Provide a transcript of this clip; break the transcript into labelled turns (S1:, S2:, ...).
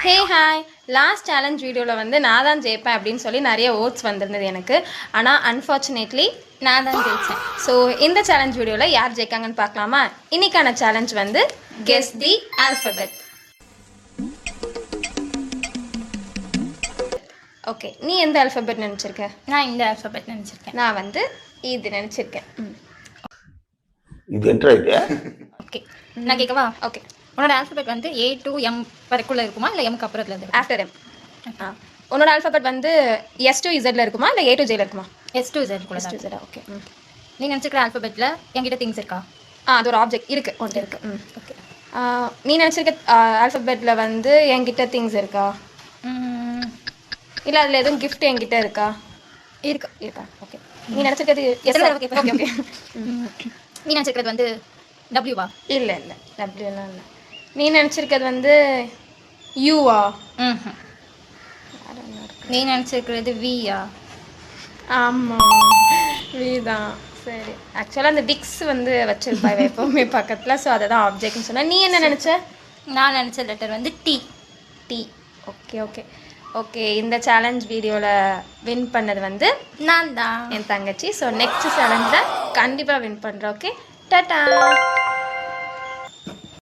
S1: Hey hi, last challenge வீடியோவில் வந்து நான் தான் ஜெயிப்பேன் அப்படின்னு சொல்லி நிறைய ஓட்ஸ் வந்திருந்தது எனக்கு. ஆனால் அன்ஃபார்ச்சுனேட்லி நான் தான் ஜெயித்தேன். ஸோ இந்த சேலஞ்ச் வீடியோவில் யார் ஜெயிக்காங்கன்னு பார்க்கலாமா? இன்னைக்கான சேலஞ்ச் வந்து கெஸ் தி ஆல்ஃபபெட். ஓகே, நீ எந்த ஆல்ஃபபெட் நினச்சிருக்க?
S2: நான் இந்த ஆல்ஃபபெட் நினச்சிருக்கேன்.
S1: நான் வந்து இது நினச்சிருக்கேன்.
S3: இது என்ட்ரா இது.
S2: ஓகே, நான் கேட்கவா?
S1: ஓகே,
S2: உன்னோட ஆல்ஃபபெட் வந்து A to M வரைக்குள்ள இருக்குமா இல்லை எம்க்கு அப்புறத்துல இருந்து?
S1: After M. உன்னோட ஆல்ஃபபெட் வந்து S to Z இருக்குமா இல்லை A to J இருக்குமா?
S2: S to Z கூட.
S1: S to Z. ஓகே.
S2: நீ நினச்சிக்கிற ஆல்ஃபபெட்டில் என்கிட்ட திங்ஸ் இருக்கா?
S1: அது ஒரு ஆப்ஜெக்ட் இருக்கு, ஒன்று இருக்கு.
S2: ஓகே.
S1: நீ நினச்சிருக்க ஆல்ஃபபெட்டில் வந்து என்கிட்ட திங்ஸ் இருக்கா? இல்லை அதில் எதுவும் கிஃப்ட் என்கிட்ட இருக்கா? இருக்கா. ஓகே. நீ நினச்சிருக்கிறது
S2: ஓகே ஓகே. நீ நினச்சிருக்கிறது வந்து டபிள்யூவா?
S1: இல்லை டபிள்யூலாம் இல்லை. நீ நினச்சிருக்கிறது வந்து யூவா?
S2: நீ நினச்சிருக்கிறது வியா?
S1: ஆமாம், வி தான். சரி, ஆக்சுவலாக அந்த விக்ஸ் வந்து வச்சிருப்பா எப்போவுமே பக்கத்தில், ஸோ அதை தான் ஆப்ஜெக்ட்னு சொன்னேன். நீ என்ன நினச்ச?
S2: நான் நினச்ச லெட்டர் வந்து டி.
S1: ஓகே. இந்த சேலஞ்ச் வீடியோவில் வின் பண்ணது வந்து
S2: நான் தான்,
S1: என் தங்கச்சி. ஸோ நெக்ஸ்ட் சேலஞ்சில் கண்டிப்பாக வின் பண்ணுறேன். ஓகே, டாடா.